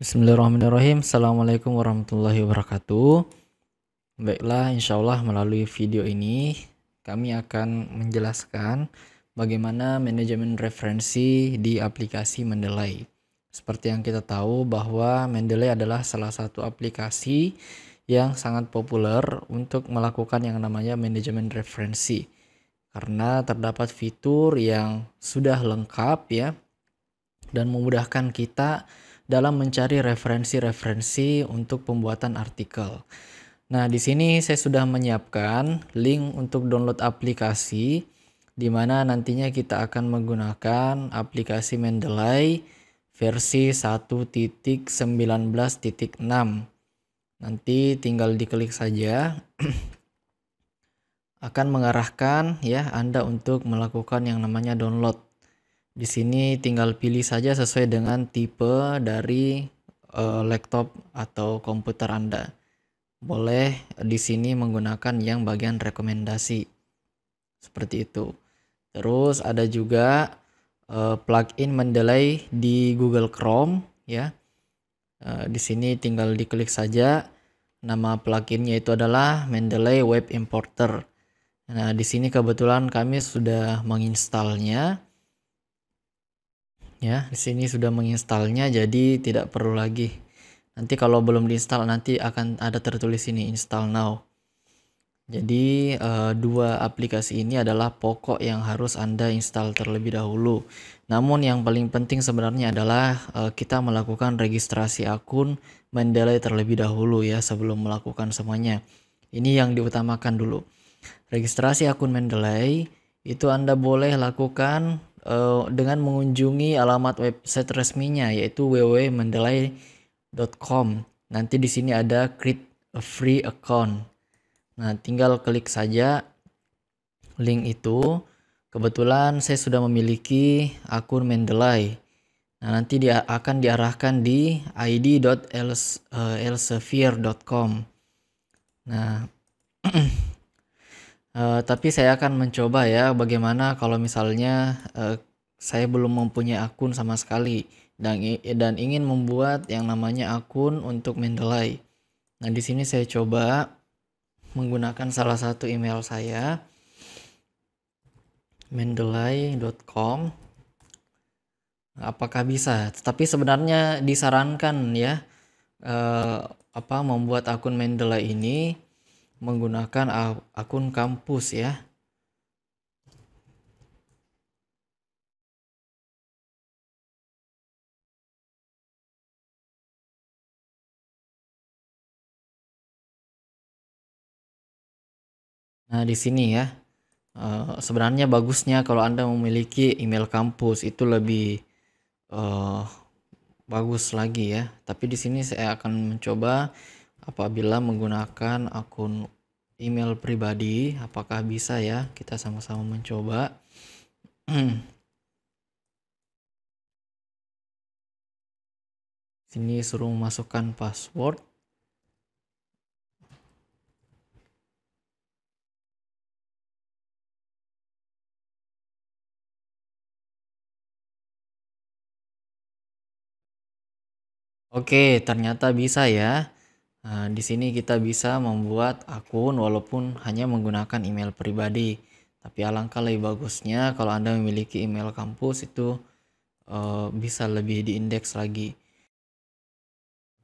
Bismillahirrahmanirrahim. Assalamualaikum warahmatullahi wabarakatuh. Baiklah, insya Allah melalui video ini kami akan menjelaskan bagaimana manajemen referensi di aplikasi Mendeley. Seperti yang kita tahu bahwa Mendeley adalah salah satu aplikasi yang sangat populer untuk melakukan yang namanya manajemen referensi. Karena terdapat fitur yang sudah lengkap ya dan memudahkan kita dalam mencari referensi-referensi untuk pembuatan artikel. Nah, di sini saya sudah menyiapkan link untuk download aplikasi di mana nantinya kita akan menggunakan aplikasi Mendeley versi 1.19.6. Nanti tinggal diklik saja akan mengarahkan ya Anda untuk melakukan yang namanya download. Di sini tinggal pilih saja sesuai dengan tipe dari laptop atau komputer Anda. Boleh di sini menggunakan yang bagian rekomendasi. Seperti itu. Terus ada juga plugin Mendeley di Google Chrome ya. Di sini tinggal diklik saja. Nama pluginnya itu adalah Mendeley Web Importer. Nah, di sini kebetulan kami sudah menginstalnya. Ya, di sini sudah menginstalnya, jadi tidak perlu lagi. Nanti kalau belum diinstal nanti akan ada tertulis ini install now. Jadi dua aplikasi ini adalah pokok yang harus Anda install terlebih dahulu. Namun yang paling penting sebenarnya adalah kita melakukan registrasi akun Mendeley terlebih dahulu ya sebelum melakukan semuanya. Ini yang diutamakan dulu. Registrasi akun Mendeley itu Anda boleh lakukan dengan mengunjungi alamat website resminya yaitu www.mendeley.com. Nanti di sini ada create a free account. Nah, tinggal klik saja link itu. Kebetulan saya sudah memiliki akun Mendeley. Nah, nanti dia akan diarahkan di id.elsevier.com. Nah, tapi saya akan mencoba ya bagaimana kalau misalnya saya belum mempunyai akun sama sekali dan ingin membuat yang namanya akun untuk Mendeley. Nah, di sini saya coba menggunakan salah satu email saya mendeley.com. Apakah bisa? Tapi sebenarnya disarankan ya membuat akun Mendeley ini menggunakan akun kampus ya. Nah, di sini ya. Sebenarnya bagusnya kalau Anda memiliki email kampus itu lebih bagus lagi ya. Tapi di sini saya akan mencoba apabila menggunakan akun email pribadi, apakah bisa ya? Kita sama-sama mencoba. Sini suruh memasukkan password. Oke, ternyata bisa ya. Nah, di sini kita bisa membuat akun walaupun hanya menggunakan email pribadi. Tapi alangkah lebih bagusnya kalau Anda memiliki email kampus itu bisa lebih diindeks lagi.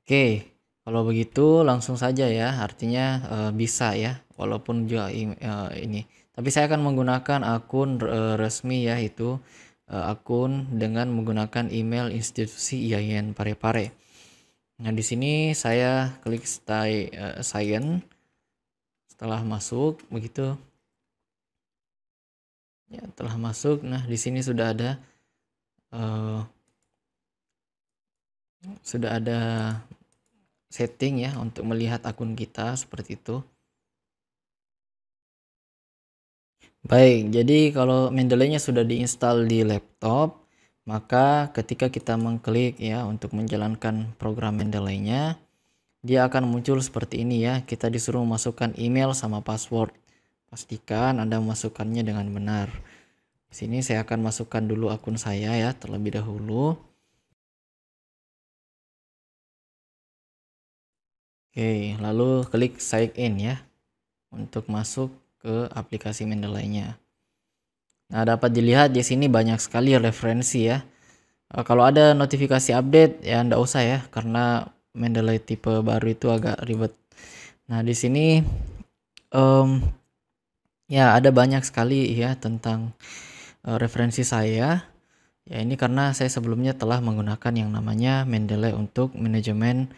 Oke, kalau begitu langsung saja ya. Artinya bisa ya, walaupun juga ini. Tapi saya akan menggunakan akun resmi ya, itu akun dengan menggunakan email institusi IAIN Parepare. Nah, di sini saya klik sign. Setelah masuk begitu. Ya, telah masuk. Nah, di sini sudah ada setting ya untuk melihat akun kita seperti itu. Baik, jadi kalau Mendeley-nya sudah diinstal di laptop, maka ketika kita mengklik ya untuk menjalankan program Mendeley-nya, dia akan muncul seperti ini ya. Kita disuruh memasukkan email sama password. Pastikan Anda memasukkannya dengan benar. Di sini saya akan masukkan dulu akun saya ya terlebih dahulu. Oke, lalu klik sign in ya untuk masuk ke aplikasi Mendeley-nya. Nah, dapat dilihat di sini banyak sekali referensi ya. Kalau ada notifikasi update ya ndak usah ya, karena Mendeley tipe baru itu agak ribet. Nah, di sini ya ada banyak sekali ya tentang referensi saya. Ya ini karena saya sebelumnya telah menggunakan yang namanya Mendeley untuk manajemen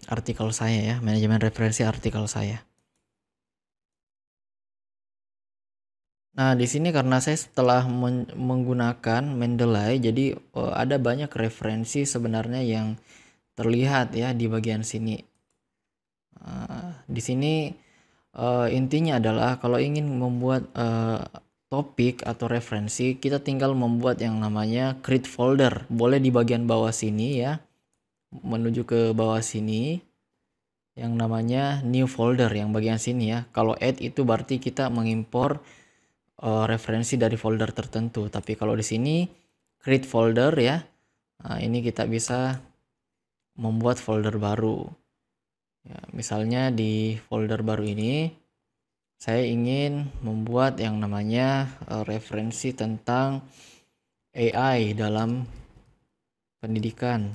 artikel saya ya, manajemen referensi artikel saya. Nah, di sini karena saya setelah menggunakan Mendeley, jadi ada banyak referensi sebenarnya yang terlihat ya di bagian sini. Di sini intinya adalah kalau ingin membuat topik atau referensi, kita tinggal membuat yang namanya create folder. Boleh di bagian bawah sini ya, menuju ke bawah sini yang namanya new folder yang bagian sini ya. Kalau add itu berarti kita mengimpor referensi dari folder tertentu. Tapi kalau di sini create folder ya, nah ini kita bisa membuat folder baru. Ya, misalnya di folder baru ini saya ingin membuat yang namanya referensi tentang AI dalam pendidikan.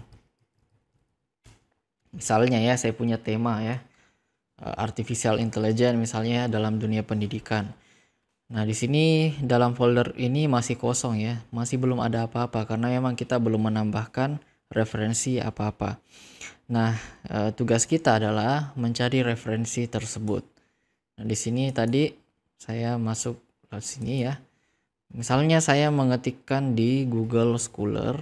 Misalnya ya, saya punya tema ya, artificial intelligence misalnya dalam dunia pendidikan. Nah, di sini dalam folder ini masih kosong ya, masih belum ada apa-apa karena memang kita belum menambahkan referensi apa-apa. Nah, tugas kita adalah mencari referensi tersebut. Nah, di sini tadi saya masuk ke sini ya. Misalnya saya mengetikkan di Google Scholar.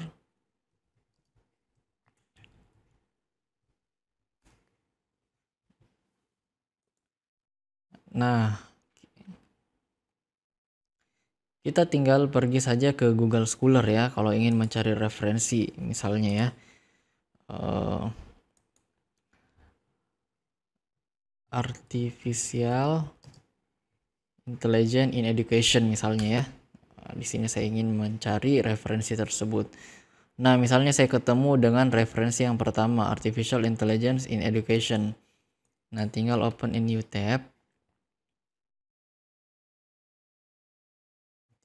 Nah, kita tinggal pergi saja ke Google Scholar ya kalau ingin mencari referensi misalnya ya. Artificial Intelligence in Education misalnya ya. Di sini saya ingin mencari referensi tersebut. Nah, misalnya saya ketemu dengan referensi yang pertama, Artificial Intelligence in Education. Nah, tinggal open in new tab.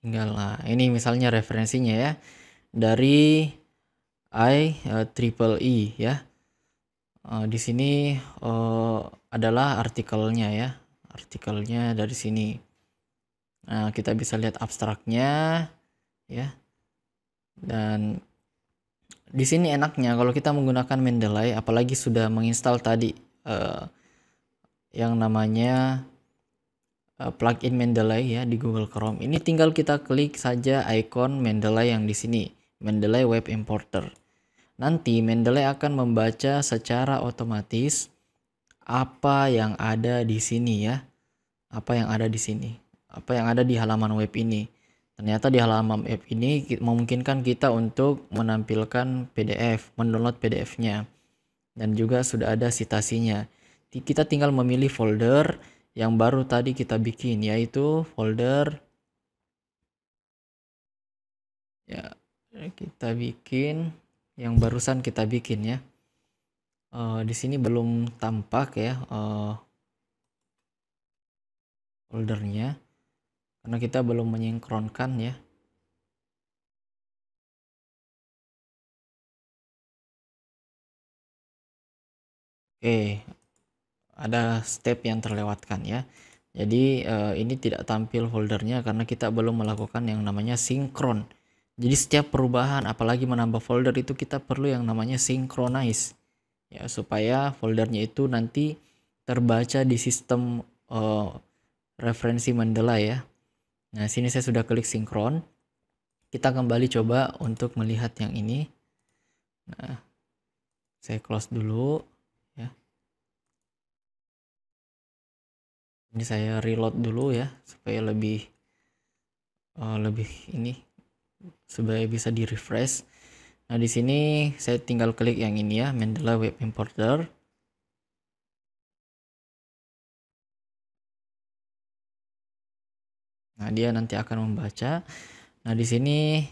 Tinggal, nah ini misalnya referensinya ya. Dari IEEE ya. Di sini adalah artikelnya ya. Artikelnya dari sini. Nah, kita bisa lihat abstraknya ya. Dan di sini enaknya kalau kita menggunakan Mendeley, apalagi sudah menginstal tadi yang namanya plugin Mendeley ya di Google Chrome. Ini tinggal kita klik saja ikon Mendeley yang di sini, Mendeley Web Importer. Nanti Mendeley akan membaca secara otomatis apa yang ada di sini ya. Apa yang ada di sini. Apa yang ada di halaman web ini. Ternyata di halaman web ini memungkinkan kita untuk menampilkan PDF, mendownload PDF-nya. Dan juga sudah ada citasinya. Kita tinggal memilih folder yang baru tadi kita bikin, yaitu folder ya, kita bikin yang barusan kita bikin ya. Di sini belum tampak ya foldernya karena kita belum menyinkronkan ya. Oke, ada step yang terlewatkan ya. Jadi ini tidak tampil foldernya karena kita belum melakukan yang namanya sinkron. Jadi setiap perubahan apalagi menambah folder itu kita perlu yang namanya synchronize ya, supaya foldernya itu nanti terbaca di sistem referensi Mendeley ya. Nah, sini saya sudah klik sinkron. Kita kembali coba untuk melihat yang ini. Nah, saya close dulu ya. Ini saya reload dulu ya supaya lebih ini, supaya bisa di refresh. Nah, di sini saya tinggal klik yang ini ya, Mendeley Web Importer. Nah, dia nanti akan membaca. Nah, di sini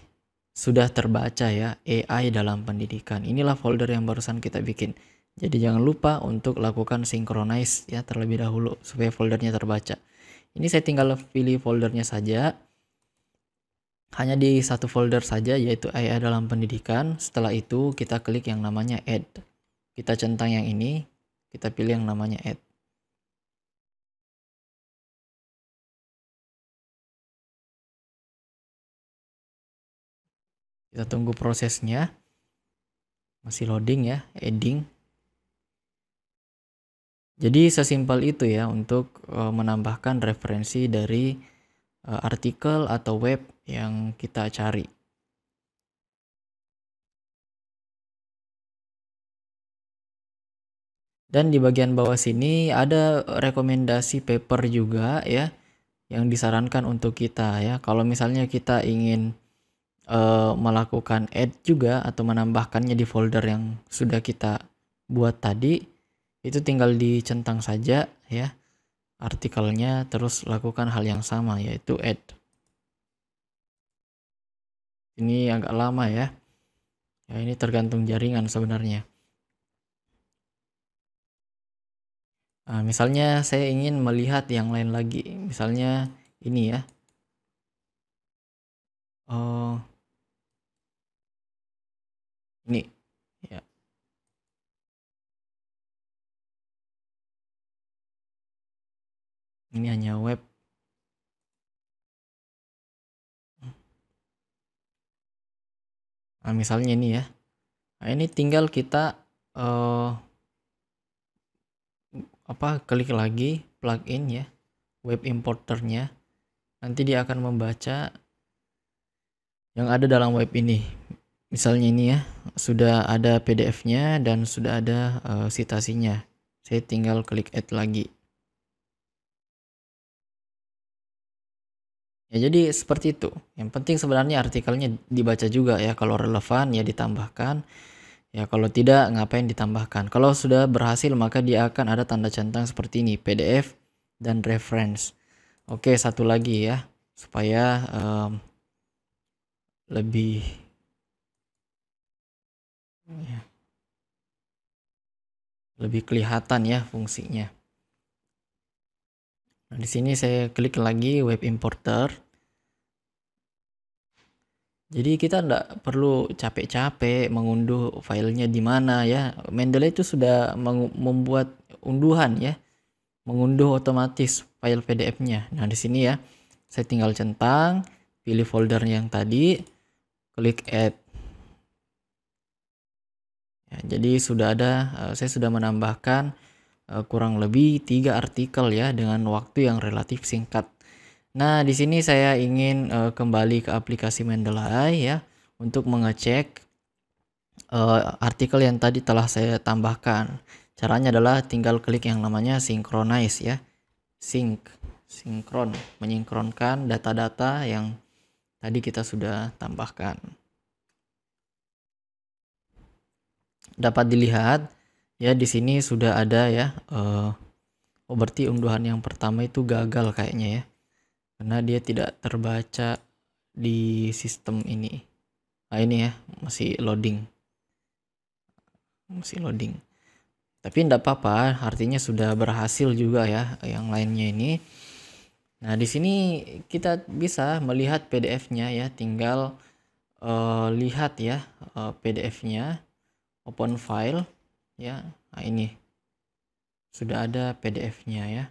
sudah terbaca ya, AI dalam pendidikan. Inilah folder yang barusan kita bikin. Jadi jangan lupa untuk lakukan synchronize ya terlebih dahulu supaya foldernya terbaca. Ini saya tinggal pilih foldernya saja. Hanya di satu folder saja, yaitu IA dalam pendidikan. Setelah itu kita klik yang namanya add. Kita centang yang ini, kita pilih yang namanya add. Kita tunggu prosesnya. Masih loading ya, adding. Jadi sesimpel itu ya untuk menambahkan referensi dari artikel atau web yang kita cari. Dan di bagian bawah sini ada rekomendasi paper juga ya yang disarankan untuk kita ya. Kalau misalnya kita ingin melakukan add juga atau menambahkannya di folder yang sudah kita buat tadi, itu tinggal dicentang saja ya artikelnya, terus lakukan hal yang sama yaitu add. Ini agak lama ya. Ya ini tergantung jaringan sebenarnya. Nah, misalnya saya ingin melihat yang lain lagi, misalnya ini ya. Oh, ini ya. Ini hanya web. Nah, misalnya ini ya. Nah, ini tinggal kita klik lagi plugin ya, web importernya. Nanti dia akan membaca yang ada dalam web ini. Misalnya ini ya, sudah ada PDF-nya dan sudah ada citasinya. Saya tinggal klik add lagi. Ya jadi seperti itu. Yang penting sebenarnya artikelnya dibaca juga ya. Kalau relevan ya ditambahkan. Ya kalau tidak ngapain ditambahkan. Kalau sudah berhasil maka dia akan ada tanda centang seperti ini, PDF dan reference. Oke, satu lagi ya supaya lebih kelihatan ya fungsinya. Nah, di sini saya klik lagi web importer. Jadi kita tidak perlu capek-capek mengunduh filenya di mana ya. Mendeley itu sudah membuat unduhan ya, mengunduh otomatis file PDF-nya. Nah di sini ya, saya tinggal centang, pilih folder yang tadi, klik add. Ya, jadi sudah ada, saya sudah menambahkan kurang lebih 3 artikel ya dengan waktu yang relatif singkat. Nah, di sini saya ingin kembali ke aplikasi Mendeley ya untuk mengecek artikel yang tadi telah saya tambahkan. Caranya adalah tinggal klik yang namanya synchronize ya. Sinkron, menyinkronkan data-data yang tadi kita sudah tambahkan. Dapat dilihat ya di sini sudah ada ya. Oh berarti unduhan yang pertama itu gagal kayaknya ya. Karena dia tidak terbaca di sistem ini. Nah ini ya, masih loading. Tapi tidak apa-apa, artinya sudah berhasil juga ya yang lainnya ini. Nah, di sini kita bisa melihat PDF-nya ya, tinggal lihat ya PDF-nya, open file ya. Nah, ini sudah ada PDF-nya ya.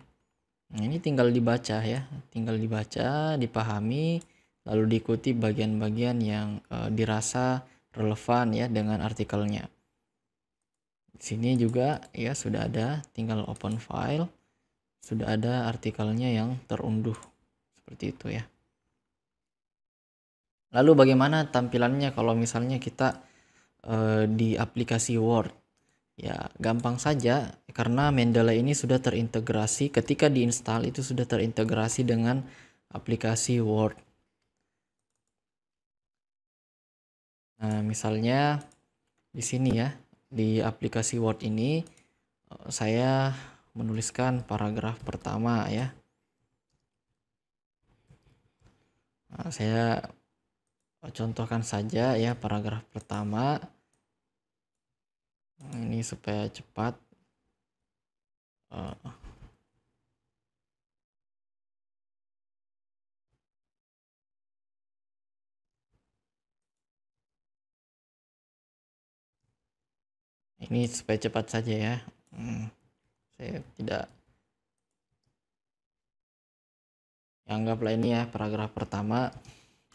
Nah, ini tinggal dibaca ya, tinggal dibaca, dipahami, lalu diikuti bagian-bagian yang dirasa relevan ya dengan artikelnya. Di sini juga ya sudah ada, tinggal open file, sudah ada artikelnya yang terunduh seperti itu ya. Lalu bagaimana tampilannya kalau misalnya kita di aplikasi Word? Ya gampang saja karena Mendeley ini sudah terintegrasi, ketika diinstal itu sudah terintegrasi dengan aplikasi Word. Nah misalnya di sini ya, di aplikasi Word ini saya menuliskan paragraf pertama ya. Nah, saya contohkan saja ya paragraf pertama. Ini Ini supaya cepat. Ini supaya cepat saja ya. Saya tidak, anggaplah ini ya paragraf pertama.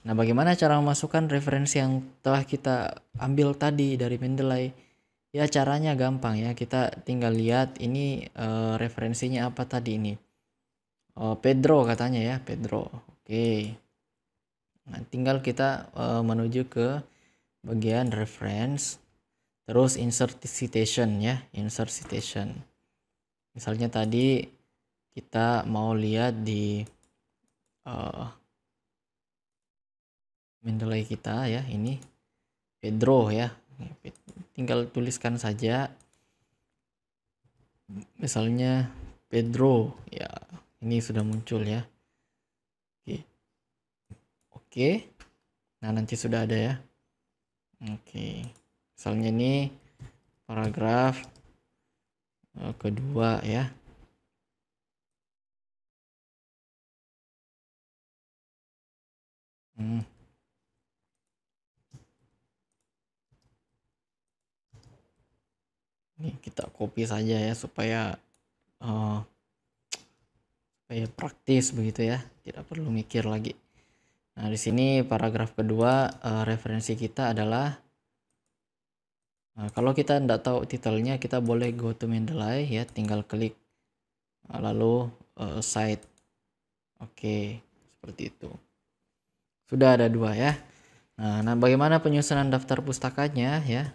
Nah, bagaimana cara memasukkan referensi yang telah kita ambil tadi dari Mendeley? Ya, caranya gampang ya. Kita tinggal lihat ini referensinya apa tadi ini. Pedro katanya ya, Pedro. Oke. Nah, tinggal kita menuju ke bagian reference, terus insert citation ya, insert citation. Misalnya tadi kita mau lihat di Mendeley kita ya, ini Pedro ya, tinggal tuliskan saja misalnya Pedro ya, ini sudah muncul ya. Oke. Nah, nanti sudah ada ya. Oke, misalnya ini paragraf kedua ya. Ini kita copy saja ya supaya praktis begitu ya, tidak perlu mikir lagi. Nah, di sini paragraf kedua referensi kita adalah, kalau kita tidak tahu titelnya, kita boleh go to Mendeley ya, tinggal klik lalu cite. Oke, seperti itu. Sudah ada dua ya. Nah, bagaimana penyusunan daftar pustakanya ya?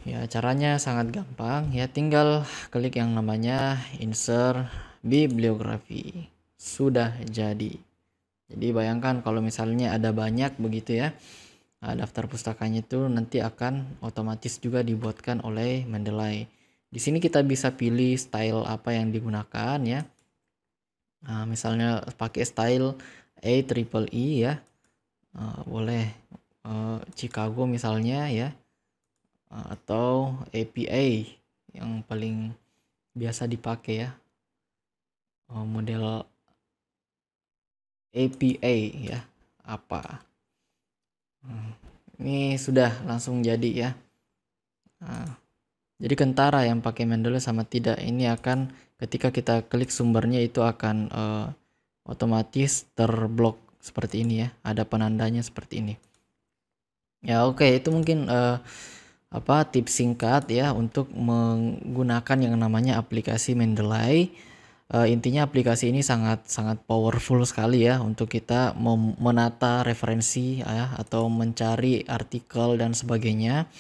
Ya, caranya sangat gampang ya, tinggal klik yang namanya insert bibliografi. Sudah jadi. Jadi bayangkan kalau misalnya ada banyak begitu ya, daftar pustakanya itu nanti akan otomatis juga dibuatkan oleh Mendeley. Di sini kita bisa pilih style apa yang digunakan ya. Nah, misalnya pakai style AEEE ya, boleh Chicago misalnya ya, atau APA yang paling biasa dipakai ya, model APA ya, apa. Ini sudah langsung jadi ya. Jadi kentara yang pakai Mendeley sama tidak, ini akan ketika kita klik sumbernya itu akan otomatis terblok seperti ini ya, ada penandanya seperti ini ya. Oke, itu mungkin tips singkat ya untuk menggunakan yang namanya aplikasi Mendeley. Intinya aplikasi ini sangat powerful sekali ya untuk kita menata referensi ya, atau mencari artikel dan sebagainya.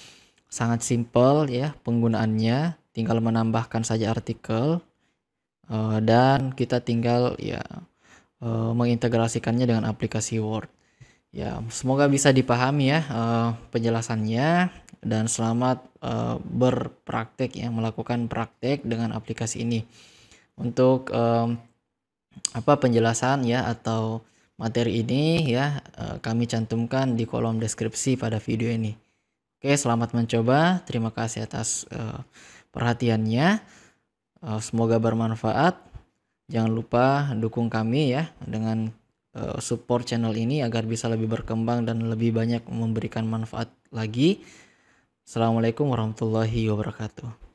Sangat simple ya penggunaannya, tinggal menambahkan saja artikel dan kita tinggal ya mengintegrasikannya dengan aplikasi Word. Ya, semoga bisa dipahami ya penjelasannya, dan selamat berpraktek ya, melakukan praktek dengan aplikasi ini. Untuk penjelasan ya atau materi ini ya, kami cantumkan di kolom deskripsi pada video ini. Oke, selamat mencoba. Terima kasih atas perhatiannya. Semoga bermanfaat. Jangan lupa dukung kami ya dengan support channel ini agar bisa lebih berkembang dan lebih banyak memberikan manfaat lagi. Assalamualaikum warahmatullahi wabarakatuh.